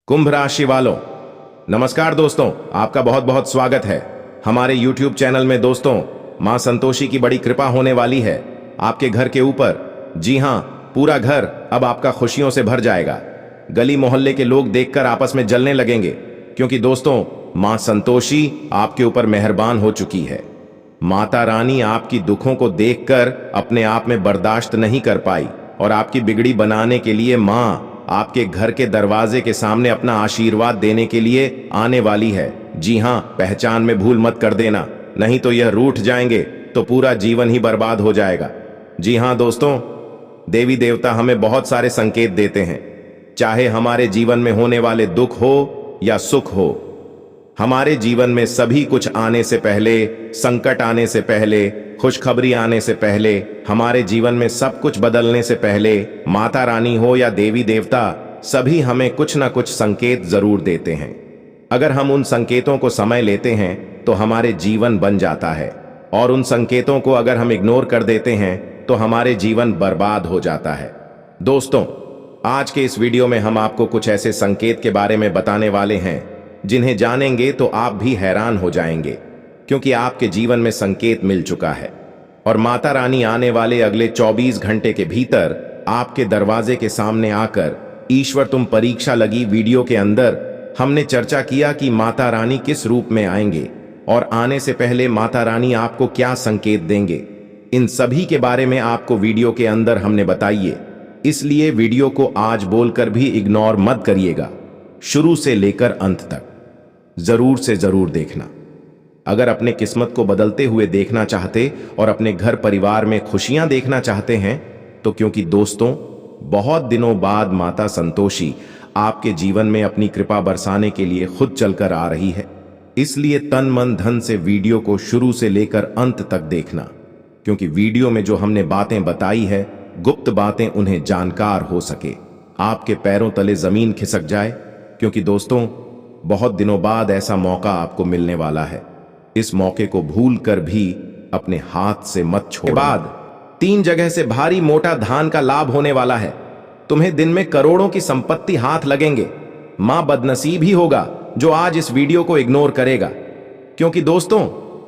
कुंभ राशि वालों, नमस्कार दोस्तों। आपका बहुत बहुत स्वागत है हमारे YouTube चैनल में। दोस्तों, मां संतोषी की बड़ी कृपा होने वाली है आपके घर के ऊपर। जी हां, पूरा घर अब आपका खुशियों से भर जाएगा। गली मोहल्ले के लोग देखकर आपस में जलने लगेंगे, क्योंकि दोस्तों मां संतोषी आपके ऊपर मेहरबान हो चुकी है। माता रानी आपकी दुखों को देखकर अपने आप में बर्दाश्त नहीं कर पाई और आपकी बिगड़ी बनाने के लिए मां आपके घर के दरवाजे के सामने अपना आशीर्वाद देने के लिए आने वाली है। जी हां, पहचान में भूल मत कर देना, नहीं तो यह रूठ जाएंगे तो पूरा जीवन ही बर्बाद हो जाएगा। जी हां दोस्तों, देवी देवता हमें बहुत सारे संकेत देते हैं, चाहे हमारे जीवन में होने वाले दुख हो या सुख हो। हमारे जीवन में सभी कुछ आने से पहले, संकट आने से पहले, खुशखबरी आने से पहले, हमारे जीवन में सब कुछ बदलने से पहले माता रानी हो या देवी देवता, सभी हमें कुछ ना कुछ संकेत जरूर देते हैं। अगर हम उन संकेतों को समय लेते हैं तो हमारे जीवन बन जाता है, और उन संकेतों को अगर हम इग्नोर कर देते हैं तो हमारे जीवन बर्बाद हो जाता है। दोस्तों, आज के इस वीडियो में हम आपको कुछ ऐसे संकेत के बारे में बताने वाले हैं जिन्हें जानेंगे तो आप भी हैरान हो जाएंगे, क्योंकि आपके जीवन में संकेत मिल चुका है और माता रानी आने वाले अगले 24 घंटे के भीतर आपके दरवाजे के सामने आकर, ईश्वर तुम परीक्षा लगी वीडियो के अंदर हमने चर्चा किया कि माता रानी किस रूप में आएंगे और आने से पहले माता रानी आपको क्या संकेत देंगे। इन सभी के बारे में आपको वीडियो के अंदर हमने बताइए, इसलिए वीडियो को आज बोलकर भी इग्नोर मत करिएगा, शुरू से लेकर अंत तक जरूर से जरूर देखना। अगर अपने किस्मत को बदलते हुए देखना चाहते और अपने घर परिवार में खुशियां देखना चाहते हैं तो, क्योंकि दोस्तों बहुत दिनों बाद माता संतोषी आपके जीवन में अपनी कृपा बरसाने के लिए खुद चलकर आ रही है, इसलिए तन मन धन से वीडियो को शुरू से लेकर अंत तक देखना, क्योंकि वीडियो में जो हमने बातें बताई है, गुप्त बातें उन्हें जानकार हो सके, आपके पैरों तले जमीन खिसक जाए। क्योंकि दोस्तों बहुत दिनों बाद ऐसा मौका आपको मिलने वाला है, इस मौके को भूल कर भी अपने हाथ से मत छोड़ो। बाद 3 जगह से भारी मोटा धान का लाभ होने वाला है। तुम्हें दिन में करोड़ों की संपत्ति हाथ लगेंगे। मां बदनसीब ही होगा जो आज इस वीडियो को इग्नोर करेगा, क्योंकि दोस्तों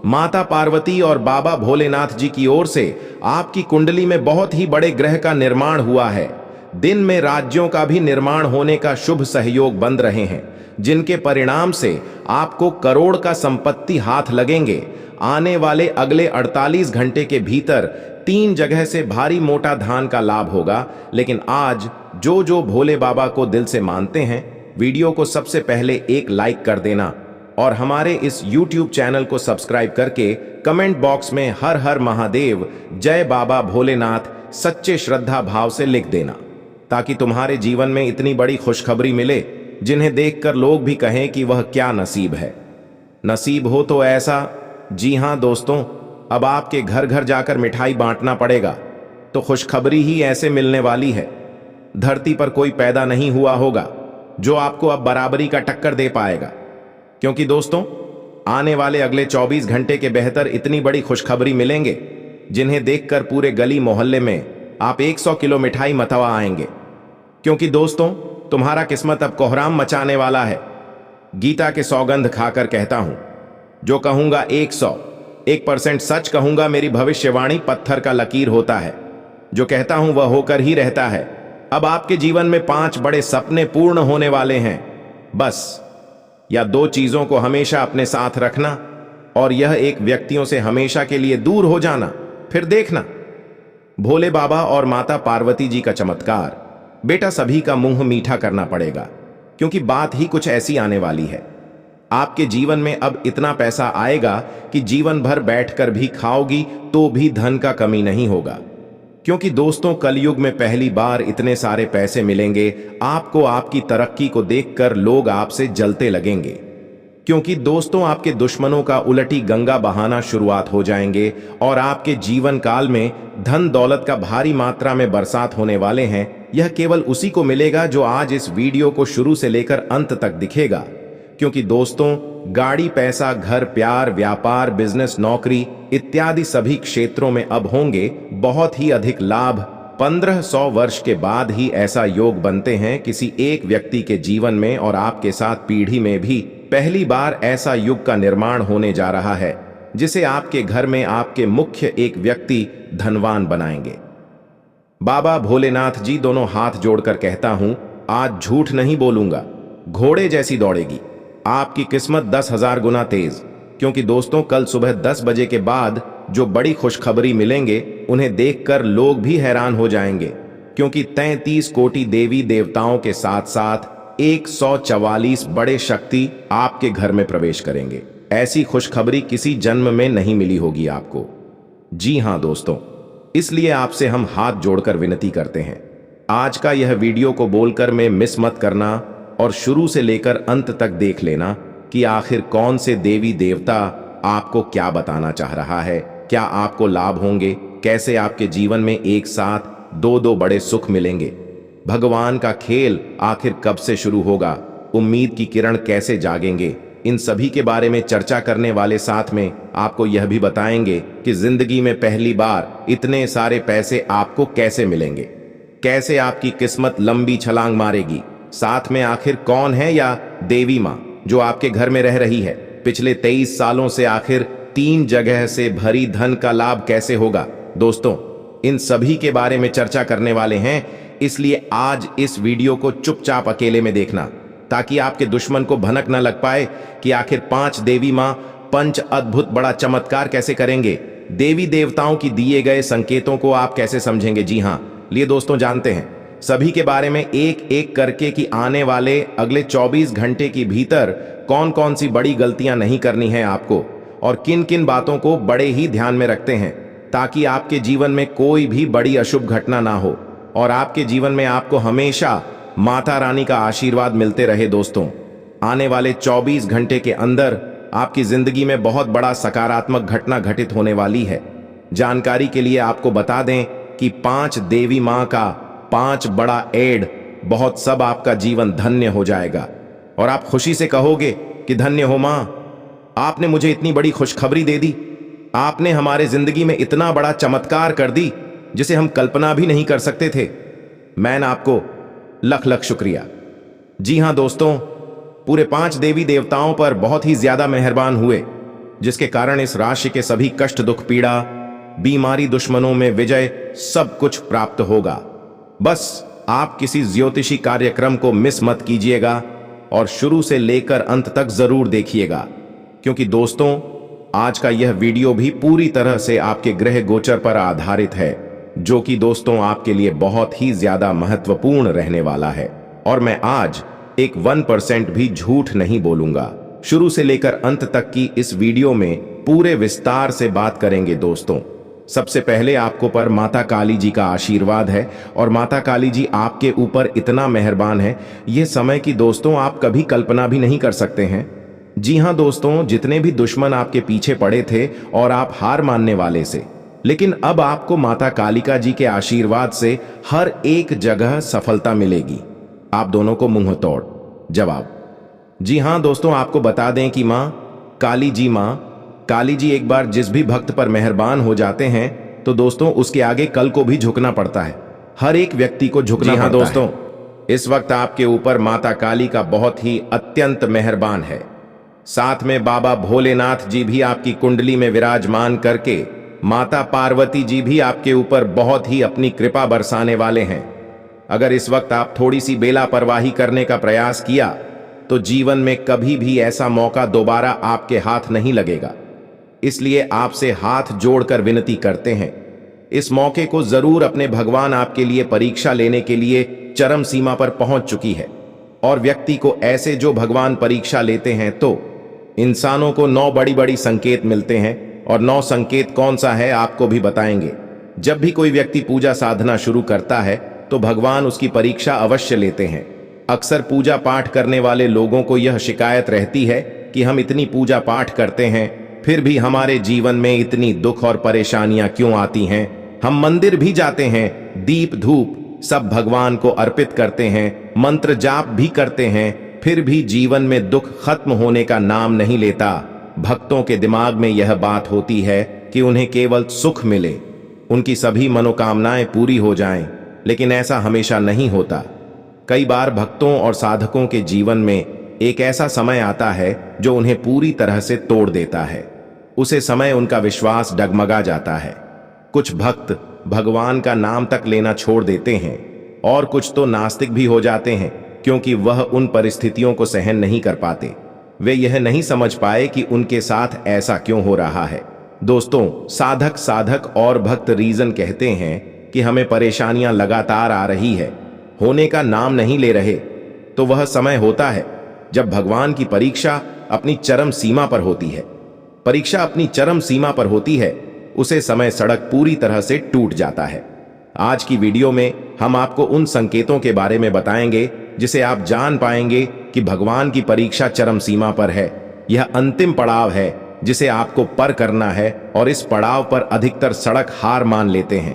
माता पार्वती और बाबा भोलेनाथ जी की ओर से आपकी कुंडली में बहुत ही बड़े ग्रह का निर्माण हुआ है। दिन में राज्यों का भी निर्माण होने का शुभ सहयोग बन रहे हैं, जिनके परिणाम से आपको करोड़ का संपत्ति हाथ लगेंगे। आने वाले अगले 48 घंटे के भीतर 3 जगह से भारी मोटा धान का लाभ होगा। लेकिन आज जो जो भोले बाबा को दिल से मानते हैं, वीडियो को सबसे पहले एक लाइक कर देना और हमारे इस YouTube चैनल को सब्सक्राइब करके कमेंट बॉक्स में हर हर महादेव, जय बाबा भोलेनाथ सच्चे श्रद्धा भाव से लिख देना, ताकि तुम्हारे जीवन में इतनी बड़ी खुशखबरी मिले जिन्हें देखकर लोग भी कहें कि वह क्या नसीब है। नसीब हो तो ऐसा। जी हां दोस्तों, अब आपके घर घर जाकर मिठाई बांटना पड़ेगा, तो खुशखबरी ही ऐसे मिलने वाली है। धरती पर कोई पैदा नहीं हुआ होगा जो आपको अब बराबरी का टक्कर दे पाएगा, क्योंकि दोस्तों आने वाले अगले 24 घंटे के बेहतर इतनी बड़ी खुशखबरी मिलेंगे जिन्हें देखकर पूरे गली मोहल्ले में आप 100 किलो मिठाई मतवा आएंगे। क्योंकि दोस्तों तुम्हारा किस्मत अब कोहराम मचाने वाला है। गीता के सौगंध खाकर कहता हूं, जो कहूंगा 101% सच कहूंगा। मेरी भविष्यवाणी पत्थर का लकीर होता है, जो कहता हूं वह होकर ही रहता है। अब आपके जीवन में 5 बड़े सपने पूर्ण होने वाले हैं। बस या 2 चीजों को हमेशा अपने साथ रखना, और यह एक व्यक्तियों से हमेशा के लिए दूर हो जाना। फिर देखना भोले बाबा और माता पार्वती जी का चमत्कार। बेटा सभी का मुंह मीठा करना पड़ेगा, क्योंकि बात ही कुछ ऐसी आने वाली है। आपके जीवन में अब इतना पैसा आएगा कि जीवन भर बैठकर भी खाओगी तो भी धन का कमी नहीं होगा। क्योंकि दोस्तों कलयुग में पहली बार इतने सारे पैसे मिलेंगे आपको। आपकी तरक्की को देखकर लोग आपसे जलते लगेंगे, क्योंकि दोस्तों आपके दुश्मनों का उलटी गंगा बहाना शुरुआत हो जाएंगे और आपके जीवन काल में धन दौलत का भारी मात्रा में बरसात होने वाले हैं। यह केवल उसी को मिलेगा जो आज इस वीडियो को शुरू से लेकर अंत तक दिखेगा, क्योंकि दोस्तों गाड़ी, पैसा, घर, प्यार, व्यापार, बिजनेस, नौकरी इत्यादि सभी क्षेत्रों में अब होंगे बहुत ही अधिक लाभ, 1500 वर्ष के बाद ही ऐसा योग बनते हैं किसी एक व्यक्ति के जीवन में, और आपके साथ पीढ़ी में भी पहली बार ऐसा युग का निर्माण होने जा रहा है जिसे आपके घर में आपके मुख्य एक व्यक्ति धनवान बनाएंगे। बाबा भोलेनाथ जी दोनों हाथ जोड़कर कहता हूं, आज झूठ नहीं बोलूंगा, घोड़े जैसी दौड़ेगी आपकी किस्मत 10,000 गुना तेज। क्योंकि दोस्तों, कल सुबह 10 बजे के बाद जो बड़ी खुशखबरी मिलेंगे उन्हें देखकर लोग भी हैरान हो जाएंगे, क्योंकि 33 कोटि देवी देवताओं के साथ साथ 144 बड़े शक्ति आपके घर में प्रवेश करेंगे। ऐसी खुशखबरी किसी जन्म में नहीं मिली होगी आपको। जी हां दोस्तों, इसलिए आपसे हम हाथ जोड़कर विनती करते हैं, आज का यह वीडियो को बोलकर में मिस मत करना और शुरू से लेकर अंत तक देख लेना कि आखिर कौन से देवी देवता आपको क्या बताना चाह रहा है, क्या आपको लाभ होंगे, कैसे आपके जीवन में एक साथ दो दो बड़े सुख मिलेंगे, भगवान का खेल आखिर कब से शुरू होगा, उम्मीद की किरण कैसे जागेंगे। इन सभी के बारे में चर्चा करने वाले साथ में आपको यह भी बताएंगे कि जिंदगी में पहली बार इतने सारे पैसे आपको कैसे मिलेंगे, कैसे आपकी किस्मत लंबी छलांग मारेगी, साथ में आखिर कौन है या देवी मां जो आपके घर में रह रही है, पिछले 23 सालों से आखिर 3 जगह से भरी धन का लाभ कैसे होगा। दोस्तों, इन सभी के बारे में चर्चा करने वाले हैं, इसलिए आज इस वीडियो को चुपचाप अकेले में देखना, ताकि आपके दुश्मन को भनक न लग पाए कि आखिर 5 देवी मां पंच अद्भुत बड़ा चमत्कार कैसे करेंगे, देवी देवताओं की दिए गए संकेतों को आप कैसे समझेंगे। जी हां, लिए दोस्तों, जानते हैं सभी के बारे में एक एक करके कि आने वाले अगले 24 घंटे के भीतर कौन कौन सी बड़ी गलतियां नहीं करनी है आपको, और किन किन बातों को बड़े ही ध्यान में रखते हैं, ताकि आपके जीवन में कोई भी बड़ी अशुभ घटना ना हो और आपके जीवन में आपको हमेशा माता रानी का आशीर्वाद मिलते रहे। दोस्तों, आने वाले 24 घंटे के अंदर आपकी जिंदगी में बहुत बड़ा सकारात्मक घटना घटित होने वाली है। जानकारी के लिए आपको बता दें कि 5 देवी मां का 5 बड़ा एड बहुत सब आपका जीवन धन्य हो जाएगा, और आप खुशी से कहोगे कि धन्य हो मां, आपने मुझे इतनी बड़ी खुशखबरी दे दी, आपने हमारे जिंदगी में इतना बड़ा चमत्कार कर दी जिसे हम कल्पना भी नहीं कर सकते थे। मैं आपको लख लख शुक्रिया। जी हां दोस्तों, पूरे 5 देवी देवताओं पर बहुत ही ज्यादा मेहरबान हुए, जिसके कारण इस राशि के सभी कष्ट, दुख, पीड़ा, बीमारी, दुश्मनों में विजय सब कुछ प्राप्त होगा। बस आप किसी ज्योतिषी कार्यक्रम को मिस मत कीजिएगा और शुरू से लेकर अंत तक जरूर देखिएगा, क्योंकि दोस्तों, आज का यह वीडियो भी पूरी तरह से आपके ग्रह गोचर पर आधारित है, जो कि दोस्तों आपके लिए बहुत ही ज्यादा महत्वपूर्ण रहने वाला है। और मैं आज एक 1% भी झूठ नहीं बोलूंगा। शुरू से लेकर अंत तक की इस वीडियो में पूरे विस्तार से बात करेंगे। दोस्तों, सबसे पहले आपको पर माता काली जी का आशीर्वाद है, और माता काली जी आपके ऊपर इतना मेहरबान है, यह समय की दोस्तों आप कभी कल्पना भी नहीं कर सकते हैं। जी हां दोस्तों, जितने भी दुश्मन आपके पीछे पड़े थे और आप हार मानने वाले से, लेकिन अब आपको माता कालिका जी के आशीर्वाद से हर एक जगह सफलता मिलेगी। आप दोनों को मुंह तोड़ जवाब। जी हां दोस्तों, आपको बता दें कि मां काली जी एक बार जिस भी भक्त पर मेहरबान हो जाते हैं तो दोस्तों उसके आगे कल को भी झुकना पड़ता है, हर एक व्यक्ति को झुकना पड़ता है। दोस्तों, इस वक्त आपके ऊपर माता काली का बहुत ही अत्यंत मेहरबान है, साथ में बाबा भोलेनाथ जी भी आपकी कुंडली में विराजमान करके माता पार्वती जी भी आपके ऊपर बहुत ही अपनी कृपा बरसाने वाले हैं। अगर इस वक्त आप थोड़ी सी बेलापरवाही करने का प्रयास किया तो जीवन में कभी भी ऐसा मौका दोबारा आपके हाथ नहीं लगेगा। इसलिए आपसे हाथ जोड़कर विनती करते हैं, इस मौके को जरूर अपने भगवान आपके लिए परीक्षा लेने के लिए चरम सीमा पर पहुंच चुकी है। और व्यक्ति को ऐसे जो भगवान परीक्षा लेते हैं तो इंसानों को 9 बड़ी बड़ी संकेत मिलते हैं, और 9 संकेत कौन सा है आपको भी बताएंगे। जब भी कोई व्यक्ति पूजा साधना शुरू करता है तो भगवान उसकी परीक्षा अवश्य लेते हैं। अक्सर पूजा पाठ करने वाले लोगों को यह शिकायत रहती है कि हम इतनी पूजा पाठ करते हैं फिर भी हमारे जीवन में इतनी दुख और परेशानियां क्यों आती हैं। हम मंदिर भी जाते हैं, दीप धूप सब भगवान को अर्पित करते हैं, मंत्र जाप भी करते हैं, फिर भी जीवन में दुख खत्म होने का नाम नहीं लेता। भक्तों के दिमाग में यह बात होती है कि उन्हें केवल सुख मिले, उनकी सभी मनोकामनाएं पूरी हो जाएं, लेकिन ऐसा हमेशा नहीं होता। कई बार भक्तों और साधकों के जीवन में एक ऐसा समय आता है जो उन्हें पूरी तरह से तोड़ देता है। उसे समय उनका विश्वास डगमगा जाता है। कुछ भक्त भगवान का नाम तक लेना छोड़ देते हैं और कुछ तो नास्तिक भी हो जाते हैं, क्योंकि वह उन परिस्थितियों को सहन नहीं कर पाते। वे यह नहीं समझ पाए कि उनके साथ ऐसा क्यों हो रहा है। दोस्तों, साधक और भक्त रीजन कहते हैं कि हमें परेशानियां लगातार आ रही है, होने का नाम नहीं ले रहे। तो वह समय होता है जब भगवान की परीक्षा अपनी चरम सीमा पर होती है। परीक्षा अपनी चरम सीमा पर होती है, उसे समय सड़क पूरी तरह से टूट जाता है। आज की वीडियो में हम आपको उन संकेतों के बारे में बताएंगे जिसे आप जान पाएंगे कि भगवान की परीक्षा चरम सीमा पर है। यह अंतिम पड़ाव है जिसे आपको पार करना है, और इस पड़ाव पर अधिकतर सड़क हार मान लेते हैं,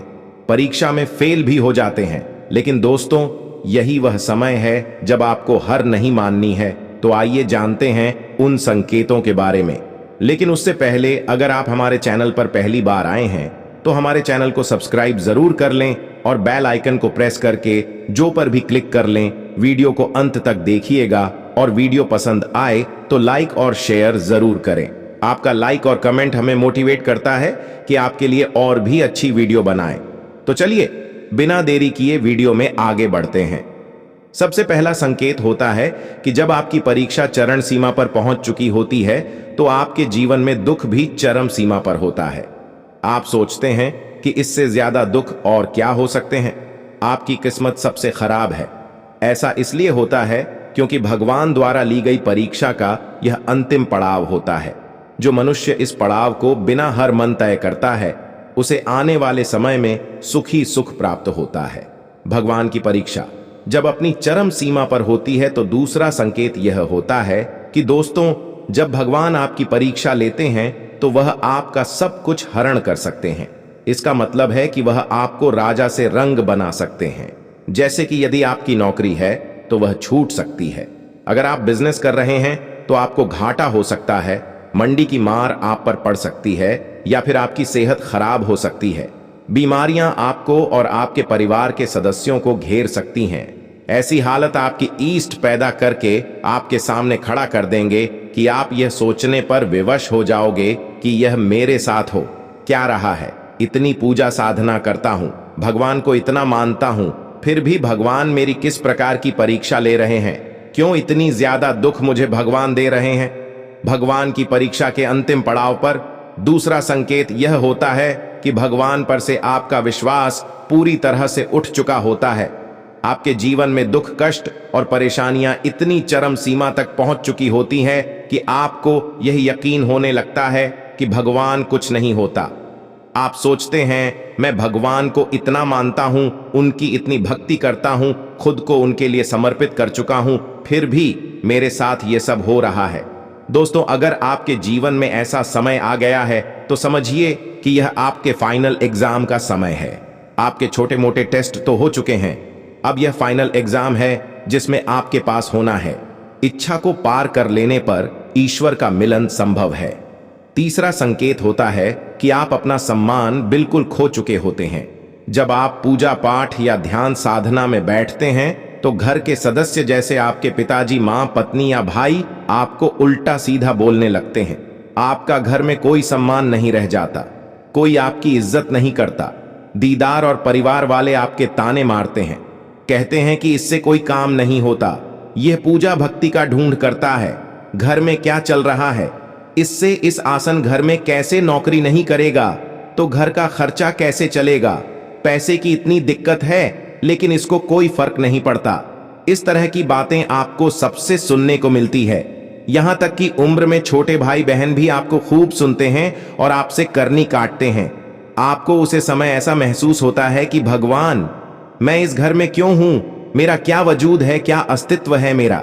परीक्षा में फेल भी हो जाते हैं। लेकिन दोस्तों, यही वह समय है जब आपको हार नहीं माननी है। तो आइए जानते हैं उन संकेतों के बारे में। लेकिन उससे पहले, अगर आप हमारे चैनल पर पहली बार आए हैं तो हमारे चैनल को सब्सक्राइब जरूर कर लें और बेल आइकन को प्रेस करके जो पर भी क्लिक कर लें। वीडियो को अंत तक देखिएगा और वीडियो पसंद आए तो लाइक और शेयर जरूर करें। आपका लाइक और कमेंट हमें मोटिवेट करता है कि आपके लिए और भी अच्छी वीडियो बनाएं। तो चलिए बिना देरी किए वीडियो में आगे बढ़ते हैं। सबसे पहला संकेत होता है कि जब आपकी परीक्षा चरण सीमा पर पहुंच चुकी होती है तो आपके जीवन में दुख भी चरम सीमा पर होता है। आप सोचते हैं कि इससे ज्यादा दुख और क्या हो सकते हैं। आपकी किस्मत सबसे खराब है। ऐसा इसलिए होता है क्योंकि भगवान द्वारा ली गई परीक्षा का यह अंतिम पड़ाव होता है। जो मनुष्य इस पड़ाव को बिना हर मन तय करता है, उसे आने वाले समय में सुखी सुख प्राप्त होता है। भगवान की परीक्षा जब अपनी चरम सीमा पर होती है तो दूसरा संकेत यह होता है कि दोस्तों, जब भगवान आपकी परीक्षा लेते हैं तो वह आपका सब कुछ हरण कर सकते हैं। इसका मतलब है कि वह आपको राजा से रंग बना सकते हैं। जैसे कि यदि आपकी नौकरी है तो वह छूट सकती है। अगर आप बिजनेस कर रहे हैं तो आपको घाटा हो सकता है। मंडी की मार आप पर पड़ सकती है, या फिर आपकी सेहत खराब हो सकती है। बीमारियां आपको और आपके परिवार के सदस्यों को घेर सकती हैं। ऐसी हालत आपकी ईस्ट पैदा करके आपके सामने खड़ा कर देंगे कि आप यह सोचने पर विवश हो जाओगे कि यह मेरे साथ हो क्या रहा है। इतनी पूजा साधना करता हूं, भगवान को इतना मानता हूं, फिर भी भगवान मेरी किस प्रकार की परीक्षा ले रहे हैं? क्यों इतनी ज्यादा दुख मुझे भगवान दे रहे हैं? भगवान की परीक्षा के अंतिम पड़ाव पर दूसरा संकेत यह होता है कि भगवान पर से आपका विश्वास पूरी तरह से उठ चुका होता है। आपके जीवन में दुख, कष्ट और परेशानियां इतनी चरम सीमा तक पहुंच चुकी होती हैं कि आपको यह यकीन होने लगता है कि भगवान कुछ नहीं होता। आप सोचते हैं, मैं भगवान को इतना मानता हूं, उनकी इतनी भक्ति करता हूं, खुद को उनके लिए समर्पित कर चुका हूं, फिर भी मेरे साथ यह सब हो रहा है। दोस्तों, अगर आपके जीवन में ऐसा समय आ गया है तो समझिए कि यह आपके फाइनल एग्जाम का समय है। आपके छोटे मोटे टेस्ट तो हो चुके हैं, अब यह फाइनल एग्जाम है जिसमें आपके पास होना है। इच्छा को पार कर लेने पर ईश्वर का मिलन संभव है। तीसरा संकेत होता है कि आप अपना सम्मान बिल्कुल खो चुके होते हैं। जब आप पूजा पाठ या ध्यान साधना में बैठते हैं तो घर के सदस्य जैसे आपके पिताजी, माँ, पत्नी या भाई आपको उल्टा सीधा बोलने लगते हैं। आपका घर में कोई सम्मान नहीं रह जाता, कोई आपकी इज्जत नहीं करता। दीदार और परिवार वाले आपके ताने मारते हैं, कहते हैं कि इससे कोई काम नहीं होता, यह पूजा भक्ति का ढूंढ करता है, घर में क्या चल रहा है, इससे इस आसन घर में कैसे नौकरी नहीं करेगा, तो घर का खर्चा कैसे चलेगा, पैसे की इतनी दिक्कत है लेकिन इसको कोई फर्क नहीं पड़ता। इस तरह की बातें आपको सबसे सुनने को मिलती है। यहां तक कि उम्र में छोटे भाई बहन भी आपको खूब सुनते हैं और आपसे करनी काटते हैं। आपको उसे समय ऐसा महसूस होता है कि भगवान, मैं इस घर में क्यों हूं? मेरा क्या वजूद है, क्या अस्तित्व है मेरा,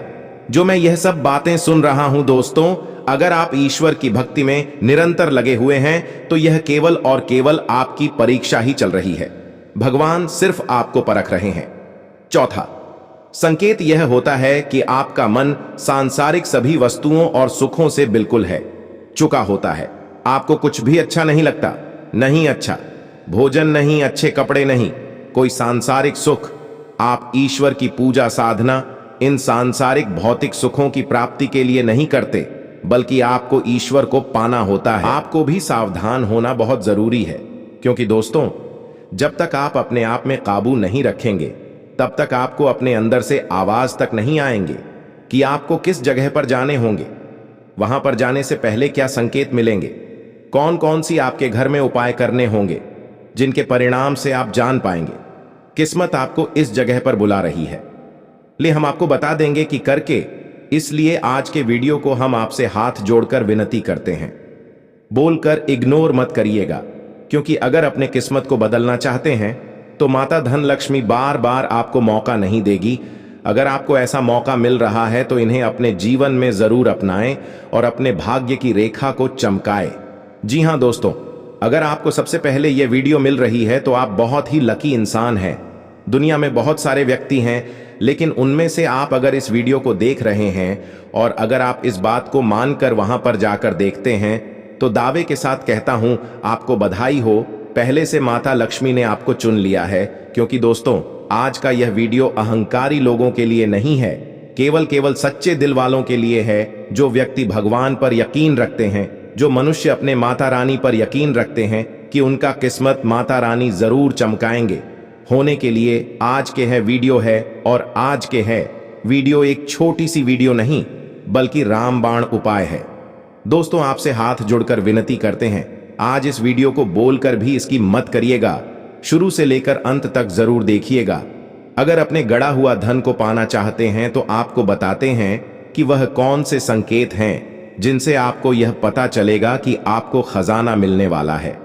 जो मैं यह सब बातें सुन रहा हूं? दोस्तों, अगर आप ईश्वर की भक्ति में निरंतर लगे हुए हैं तो यह केवल और केवल आपकी परीक्षा ही चल रही है। भगवान सिर्फ आपको परख रहे हैं। चौथा संकेत यह होता है कि आपका मन सांसारिक सभी वस्तुओं और सुखों से बिल्कुल है चुका होता है। आपको कुछ भी अच्छा नहीं लगता, नहीं अच्छा। भोजन नहीं, अच्छे कपड़े नहीं, कोई सांसारिक सुख। आप ईश्वर की पूजा साधना इन सांसारिक भौतिक सुखों की प्राप्ति के लिए नहीं करते, बल्कि आपको ईश्वर को पाना होता है। आपको भी सावधान होना बहुत जरूरी है, क्योंकि दोस्तों, जब तक आप अपने आप में काबू नहीं रखेंगे, तब तक आपको अपने अंदर से आवाज तक नहीं आएंगे कि आपको किस जगह पर जाने होंगे, वहां पर जाने से पहले क्या संकेत मिलेंगे, कौन कौन सी आपके घर में उपाय करने होंगे जिनके परिणाम से आप जान पाएंगे किस्मत आपको इस जगह पर बुला रही है। ले हम आपको बता देंगे कि करके। इसलिए आज के वीडियो को हम आपसे हाथ जोड़कर विनती करते हैं, बोलकर इग्नोर मत करिएगा, क्योंकि अगर अपने किस्मत को बदलना चाहते हैं तो माता धन लक्ष्मी बार बार आपको मौका नहीं देगी। अगर आपको ऐसा मौका मिल रहा है तो इन्हें अपने जीवन में जरूर अपनाएं और अपने भाग्य की रेखा को चमकाएं। जी हां दोस्तों, अगर आपको सबसे पहले यह वीडियो मिल रही है तो आप बहुत ही लकी इंसान हैं। दुनिया में बहुत सारे व्यक्ति हैं, लेकिन उनमें से आप अगर इस वीडियो को देख रहे हैं और अगर आप इस बात को मानकर वहां पर जाकर देखते हैं, तो दावे के साथ कहता हूं, आपको बधाई हो। पहले से माता लक्ष्मी ने आपको चुन लिया है, क्योंकि दोस्तों, आज का यह वीडियो अहंकारी लोगों के लिए नहीं है, केवल सच्चे दिल वालों के लिए है, जो व्यक्ति भगवान पर यकीन रखते हैं, जो मनुष्य अपने माता रानी पर यकीन रखते हैं कि उनका किस्मत माता रानी जरूर चमकाएंगे। होने के लिए आज के है वीडियो है, और आज के है वीडियो एक छोटी सी वीडियो नहीं, बल्कि रामबाण उपाय है। दोस्तों, आपसे हाथ जोड़कर विनती करते हैं, आज इस वीडियो को बोलकर भी इसकी मत करिएगा, शुरू से लेकर अंत तक जरूर देखिएगा। अगर अपने गड़ा हुआ धन को पाना चाहते हैं तो आपको बताते हैं कि वह कौन से संकेत हैं जिनसे आपको यह पता चलेगा कि आपको खजाना मिलने वाला है।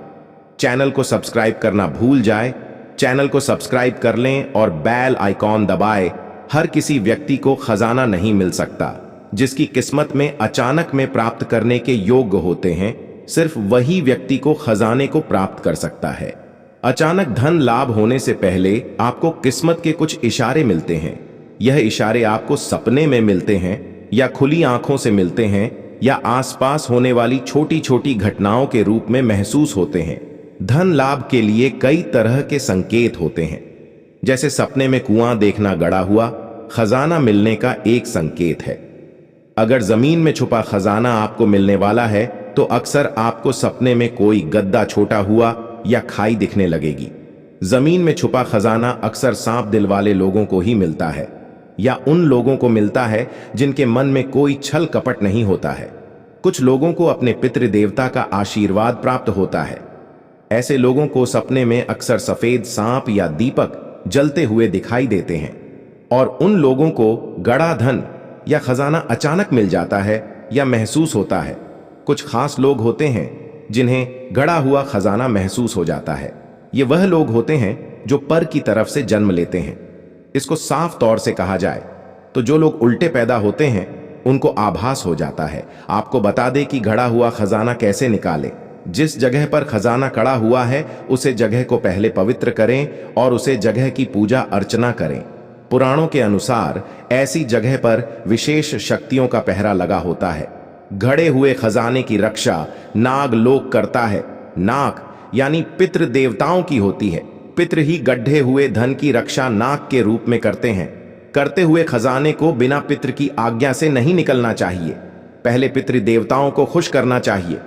चैनल को सब्सक्राइब करना भूल जाए, चैनल को सब्सक्राइब कर लें और बेल आइकॉन दबाएं। हर किसी व्यक्ति को खजाना नहीं मिल सकता, जिसकी किस्मत में अचानक में प्राप्त करने के योग्य होते हैं, सिर्फ वही व्यक्ति को खजाने को प्राप्त कर सकता है। अचानक धन लाभ होने से पहले आपको किस्मत के कुछ इशारे मिलते हैं। यह इशारे आपको सपने में मिलते हैं, या खुली आंखों से मिलते हैं, या आसपास होने वाली छोटी छोटी घटनाओं के रूप में महसूस होते हैं। धन लाभ के लिए कई तरह के संकेत होते हैं, जैसे सपने में कुआं देखना गड़ा हुआ खजाना मिलने का एक संकेत है। अगर जमीन में छुपा खजाना आपको मिलने वाला है तो अक्सर आपको सपने में कोई गद्दा छोटा हुआ या खाई दिखने लगेगी। जमीन में छुपा खजाना अक्सर सांप दिल वाले लोगों को ही मिलता है, या उन लोगों को मिलता है जिनके मन में कोई छल कपट नहीं होता है। कुछ लोगों को अपने पितृ देवता का आशीर्वाद प्राप्त होता है। ऐसे लोगों को सपने में अक्सर सफेद सांप या दीपक जलते हुए दिखाई देते हैं, और उन लोगों को गड़ा धन या खजाना अचानक मिल जाता है या महसूस होता है। कुछ खास लोग होते हैं जिन्हें गड़ा हुआ खजाना महसूस हो जाता है। ये वह लोग होते हैं जो पर की तरफ से जन्म लेते हैं। इसको साफ तौर से कहा जाए तो जो लोग उल्टे पैदा होते हैं उनको आभास हो जाता है। आपको बता दे कि गड़ा हुआ खजाना कैसे निकालें। जिस जगह पर खजाना कड़ा हुआ है उसे जगह को पहले पवित्र करें और उसे जगह की पूजा अर्चना करें। पुराणों के अनुसार ऐसी जगह पर विशेष शक्तियों का पहरा लगा होता है। गड़े हुए खजाने की रक्षा नाग लोक करता है। नाग यानी पितृ देवताओं की होती है। पितृ ही गड्ढे हुए धन की रक्षा नाग के रूप में करते हैं। करते हुए खजाने को बिना पितृ की आज्ञा से नहीं निकलना चाहिए। पहले पितृ देवताओं को खुश करना चाहिए।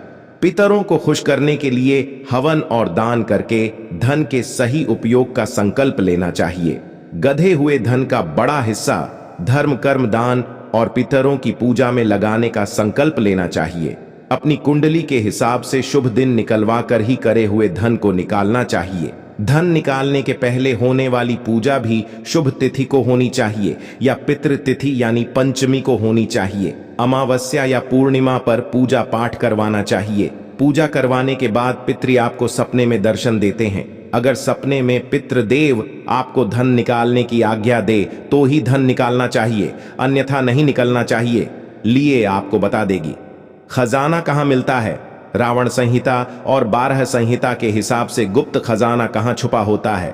पितरों को खुश करने के लिए हवन और दान करके धन के सही उपयोग का संकल्प लेना चाहिए। गधे हुए धन का बड़ा हिस्सा धर्म कर्म दान और पितरों की पूजा में लगाने का संकल्प लेना चाहिए। अपनी कुंडली के हिसाब से शुभ दिन निकलवा कर ही करे हुए धन को निकालना चाहिए। धन निकालने के पहले होने वाली पूजा भी शुभ तिथि को होनी चाहिए, या पितृ तिथि यानी पंचमी को होनी चाहिए। अमावस्या या पूर्णिमा पर पूजा पाठ करवाना चाहिए। पूजा करवाने के बाद पितृ आपको सपने में दर्शन देते हैं। अगर सपने में पितृदेव आपको धन निकालने की आज्ञा दे तो ही धन निकालना चाहिए, अन्यथा नहीं निकलना चाहिए। लिए आपको बता देगी खजाना कहाँ मिलता है। रावण संहिता और 12 संहिता के हिसाब से गुप्त खजाना कहाँ छुपा होता है,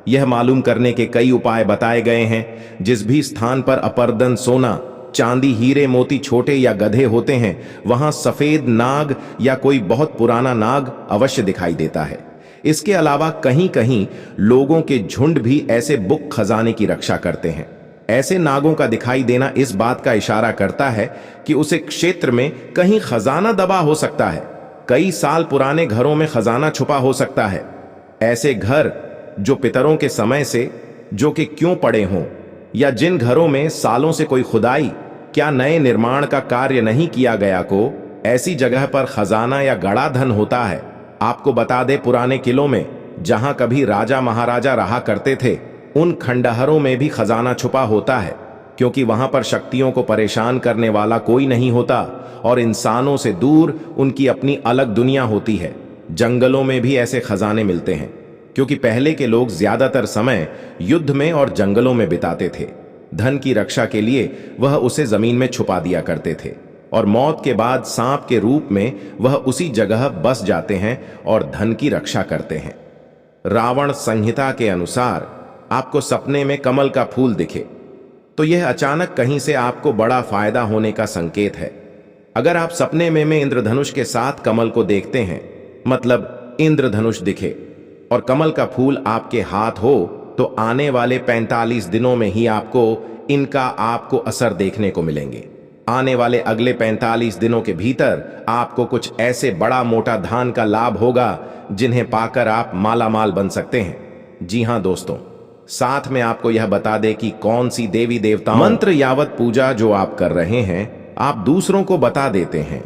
यह मालूम करने के कई उपाय बताए गए हैं। जिस भी स्थान पर अपर्दन सोना चांदी हीरे मोती छोटे या गधे होते हैं, वहां सफेद नाग या कोई बहुत पुराना नाग अवश्य दिखाई देता है। इसके अलावा कहीं कहीं लोगों के झुंड भी ऐसे गुप्त खजाने की रक्षा करते हैं। ऐसे नागों का दिखाई देना इस बात का इशारा करता है कि उस क्षेत्र में कहीं खजाना दबा हो सकता है। कई साल पुराने घरों में खजाना छुपा हो सकता है। ऐसे घर जो पितरों के समय से जो कि क्यों पड़े हों, या जिन घरों में सालों से कोई खुदाई क्या नए निर्माण का कार्य नहीं किया गया को, ऐसी जगह पर खजाना या गड़ा धन होता है। आपको बता दे, पुराने किलों में जहां कभी राजा महाराजा रहा करते थे, उन खंडहरों में भी खजाना छुपा होता है, क्योंकि वहां पर शक्तियों को परेशान करने वाला कोई नहीं होता और इंसानों से दूर उनकी अपनी अलग दुनिया होती है। जंगलों में भी ऐसे खजाने मिलते हैं, क्योंकि पहले के लोग ज्यादातर समय युद्ध में और जंगलों में बिताते थे। धन की रक्षा के लिए वह उसे जमीन में छुपा दिया करते थे और मौत के बाद सांप के रूप में वह उसी जगह बस जाते हैं और धन की रक्षा करते हैं। रावण संहिता के अनुसार आपको सपने में कमल का फूल दिखे तो यह अचानक कहीं से आपको बड़ा फायदा होने का संकेत है। अगर आप सपने में इंद्रधनुष के साथ कमल को देखते हैं, मतलब इंद्रधनुष दिखे और कमल का फूल आपके हाथ हो, तो आने वाले 45 दिनों में ही आपको असर देखने को मिलेंगे। आने वाले अगले 45 दिनों के भीतर आपको कुछ ऐसे बड़ा मोटा धन का लाभ होगा जिन्हें पाकर आप मालामाल बन सकते हैं। जी हां दोस्तों, साथ में आपको यह बता दें कि कौन सी देवी देवताओं मंत्र यावत पूजा जो आप कर रहे हैं, आप दूसरों को बता देते हैं।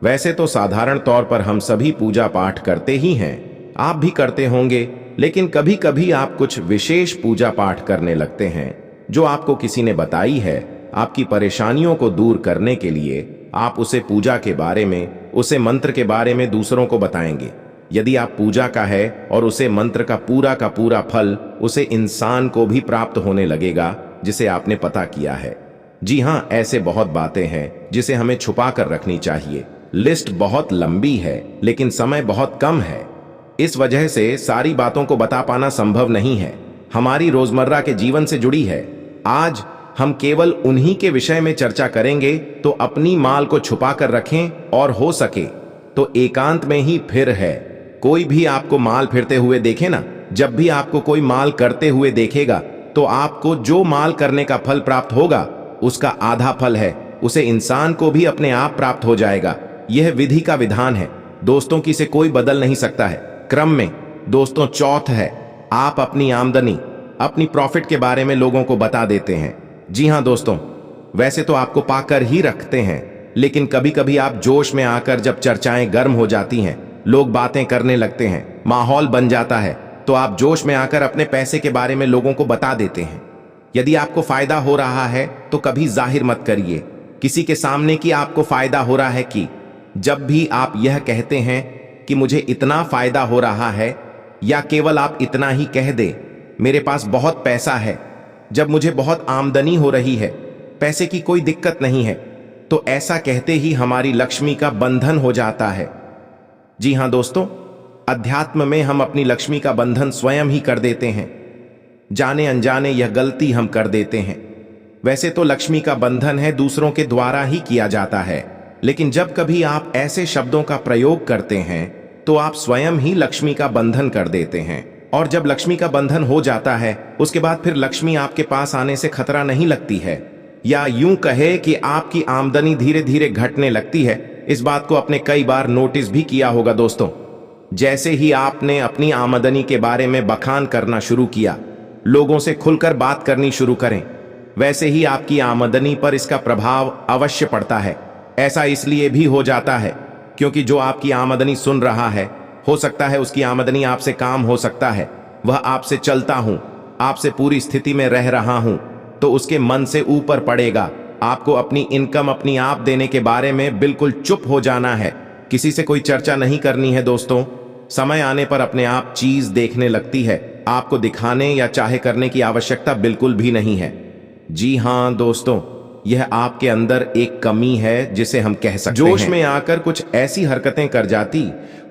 वैसे तो साधारण तौर पर हम सभी पूजा पाठ करते ही हैं, आप भी करते होंगे, लेकिन कभी कभी आप कुछ विशेष पूजा पाठ करने लगते हैं जो आपको किसी ने बताई है। आपकी परेशानियों को दूर करने के लिए आप उसे पूजा के बारे में, उसे मंत्र के बारे में दूसरों को बताएंगे। यदि आप पूजा का है और उसे मंत्र का पूरा फल उसे इंसान को भी प्राप्त होने लगेगा जिसे आपने पता किया है। जी हां, ऐसे बहुत बातें हैं जिसे हमें छुपा कर रखनी चाहिए। लिस्ट बहुत लंबी है लेकिन समय बहुत कम है, इस वजह से सारी बातों को बता पाना संभव नहीं है। हमारी रोजमर्रा के जीवन से जुड़ी है। आज हम केवल उन्हीं के विषय में चर्चा करेंगे, तो अपनी माल को छुपा कर रखें और हो सके तो एकांत में ही फिर है। कोई भी आपको माल फिरते हुए देखे ना, जब भी आपको कोई माल करते हुए देखेगा तो आपको जो माल करने का फल प्राप्त होगा उसका आधा फल है, उसे इंसान को भी अपने आप प्राप्त हो जाएगा। यह विधि का विधान है दोस्तों, की से कोई बदल नहीं सकता है। क्रम में दोस्तों चौथ है, आप अपनी आमदनी, अपनी प्रॉफिट के बारे में लोगों को बता देते हैं। जी हां दोस्तों, वैसे तो आपको पाकर ही रखते हैं, लेकिन कभी कभी आप जोश में आकर जब चर्चाएं गर्म हो जाती हैं, लोग बातें करने लगते हैं, माहौल बन जाता है, तो आप जोश में आकर अपने पैसे के बारे में लोगों को बता देते हैं। यदि आपको फायदा हो रहा है तो कभी जाहिर मत करिए किसी के सामने कि आपको फायदा हो रहा है। कि जब भी आप यह कहते हैं कि मुझे इतना फायदा हो रहा है, या केवल आप इतना ही कह दे मेरे पास बहुत पैसा है, जब मुझे बहुत आमदनी हो रही है, पैसे की कोई दिक्कत नहीं है, तो ऐसा कहते ही हमारी लक्ष्मी का बंधन हो जाता है। जी हां दोस्तों, अध्यात्म में हम अपनी लक्ष्मी का बंधन स्वयं ही कर देते हैं। जाने अनजाने यह गलती हम कर देते हैं। वैसे तो लक्ष्मी का बंधन है दूसरों के द्वारा ही किया जाता है, लेकिन जब कभी आप ऐसे शब्दों का प्रयोग करते हैं तो आप स्वयं ही लक्ष्मी का बंधन कर देते हैं। और जब लक्ष्मी का बंधन हो जाता है, उसके बाद फिर लक्ष्मी आपके पास आने से खतरा नहीं लगती है, या यूं कहे कि आपकी आमदनी धीरे धीरे घटने लगती है। इस बात को आपने कई बार नोटिस भी किया होगा दोस्तों। जैसे ही आपने अपनी आमदनी के बारे में बखान करना शुरू किया, लोगों से खुलकर बात करनी शुरू करें, वैसे ही आपकी आमदनी पर इसका प्रभाव अवश्य पड़ता है। ऐसा इसलिए भी हो जाता है क्योंकि जो आपकी आमदनी सुन रहा है, हो सकता है उसकी आमदनी आपसे काम हो सकता है, वह आपसे चलता हूं, आपसे पूरी स्थिति में रह रहा हूं, तो उसके मन से ऊपर पड़ेगा। आपको अपनी इनकम अपनी आप देने के बारे में बिल्कुल चुप हो जाना है, किसी से कोई चर्चा नहीं करनी है दोस्तों। समय आने पर अपने आप चीज देखने लगती है, आपको दिखाने या चाहे करने की आवश्यकता बिल्कुल भी नहीं है। जी हां दोस्तों, यह आपके अंदर एक कमी है जिसे हम कह सकते हैं। जोश में आकर कुछ ऐसी हरकतें कर जाती,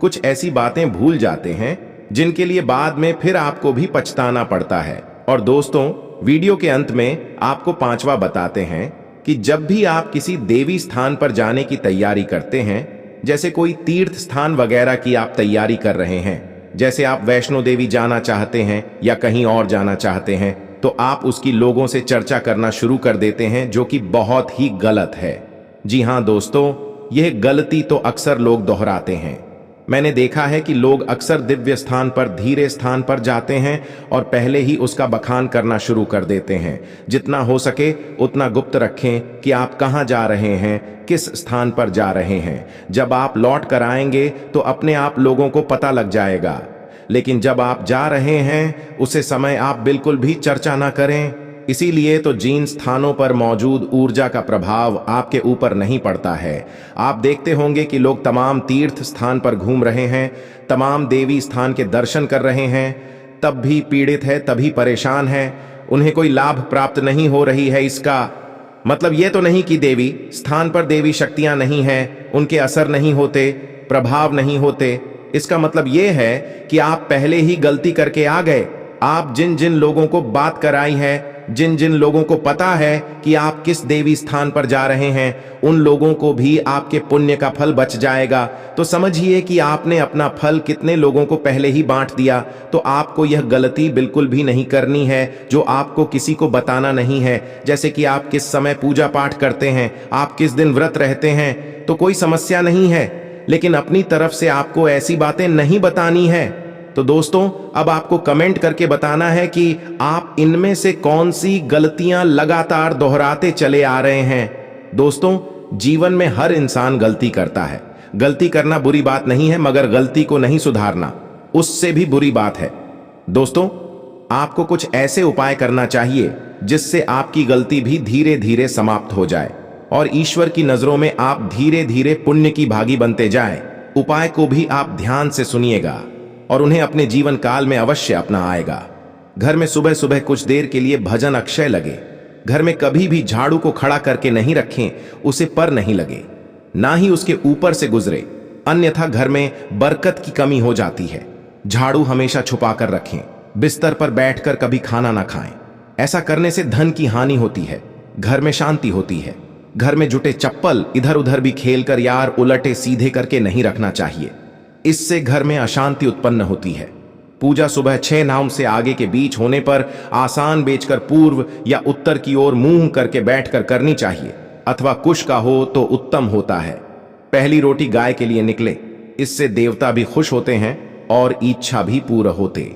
कुछ ऐसी बातें भूल जाते हैं जिनके लिए बाद में फिर आपको भी पछताना पड़ता है। और दोस्तों, वीडियो के अंत में आपको पांचवा बताते हैं कि जब भी आप किसी देवी स्थान पर जाने की तैयारी करते हैं, जैसे कोई तीर्थ स्थान वगैरह की आप तैयारी कर रहे हैं, जैसे आप वैष्णो देवी जाना चाहते हैं या कहीं और जाना चाहते हैं तो आप उसकी लोगों से चर्चा करना शुरू कर देते हैं, जो कि बहुत ही गलत है। जी हां दोस्तों, यह गलती तो अक्सर लोग दोहराते हैं। मैंने देखा है कि लोग अक्सर दिव्य स्थान पर धीरे स्थान पर जाते हैं और पहले ही उसका बखान करना शुरू कर देते हैं। जितना हो सके उतना गुप्त रखें कि आप कहां जा रहे हैं, किस स्थान पर जा रहे हैं। जब आप लौट कर आएंगे तो अपने आप लोगों को पता लग जाएगा, लेकिन जब आप जा रहे हैं उसे समय आप बिल्कुल भी चर्चा ना करें। इसीलिए तो जिन स्थानों पर मौजूद ऊर्जा का प्रभाव आपके ऊपर नहीं पड़ता है। आप देखते होंगे कि लोग तमाम तीर्थ स्थान पर घूम रहे हैं, तमाम देवी स्थान के दर्शन कर रहे हैं, तब भी पीड़ित है, तभी परेशान है, उन्हें कोई लाभ प्राप्त नहीं हो रही है। इसका मतलब यह तो नहीं कि देवी स्थान पर देवी शक्तियां नहीं हैं, उनके असर नहीं होते, प्रभाव नहीं होते। इसका मतलब यह है कि आप पहले ही गलती करके आ गए। आप जिन जिन लोगों को बात कराई है, जिन जिन लोगों को पता है कि आप किस देवी स्थान पर जा रहे हैं, उन लोगों को भी आपके पुण्य का फल बच जाएगा। तो समझिए कि आपने अपना फल कितने लोगों को पहले ही बांट दिया। तो आपको यह गलती बिल्कुल भी नहीं करनी है जो आपको किसी को बताना नहीं है। जैसे कि आप किस समय पूजा पाठ करते हैं, आप किस दिन व्रत रहते हैं, तो कोई समस्या नहीं है, लेकिन अपनी तरफ से आपको ऐसी बातें नहीं बतानी है। तो दोस्तों, अब आपको कमेंट करके बताना है कि आप इनमें से कौन सी गलतियां लगातार दोहराते चले आ रहे हैं। दोस्तों, जीवन में हर इंसान गलती करता है। गलती करना बुरी बात नहीं है, मगर गलती को नहीं सुधारना उससे भी बुरी बात है। दोस्तों, आपको कुछ ऐसे उपाय करना चाहिए जिससे आपकी गलती भी धीरे धीरे समाप्त हो जाए और ईश्वर की नजरों में आप धीरे धीरे पुण्य की भागी बनते जाएं। उपाय को भी आप ध्यान से सुनिएगा और उन्हें अपने जीवन काल में अवश्य अपना आएगा। घर में सुबह सुबह कुछ देर के लिए भजन अक्षय लगे। घर में कभी भी झाड़ू को खड़ा करके नहीं रखें, उसे पर नहीं लगे, ना ही उसके ऊपर से गुजरे, अन्यथा घर में बरकत की कमी हो जाती है। झाड़ू हमेशा छुपा कर रखें। बिस्तर पर बैठकर कभी खाना ना खाएं। ऐसा करने से धन की हानि होती है, घर में शांति होती है। घर में जुटे चप्पल इधर उधर भी खेलकर यार उलटे सीधे करके नहीं रखना चाहिए, इससे घर में अशांति उत्पन्न होती है। पूजा सुबह 6 नाम से आगे के बीच होने पर आसान बेचकर पूर्व या उत्तर की ओर मुंह करके बैठकर करनी चाहिए, अथवा कुश का हो तो उत्तम होता है। पहली रोटी गाय के लिए निकले, इससे देवता भी खुश होते हैं और इच्छा भी पूर्ण होते।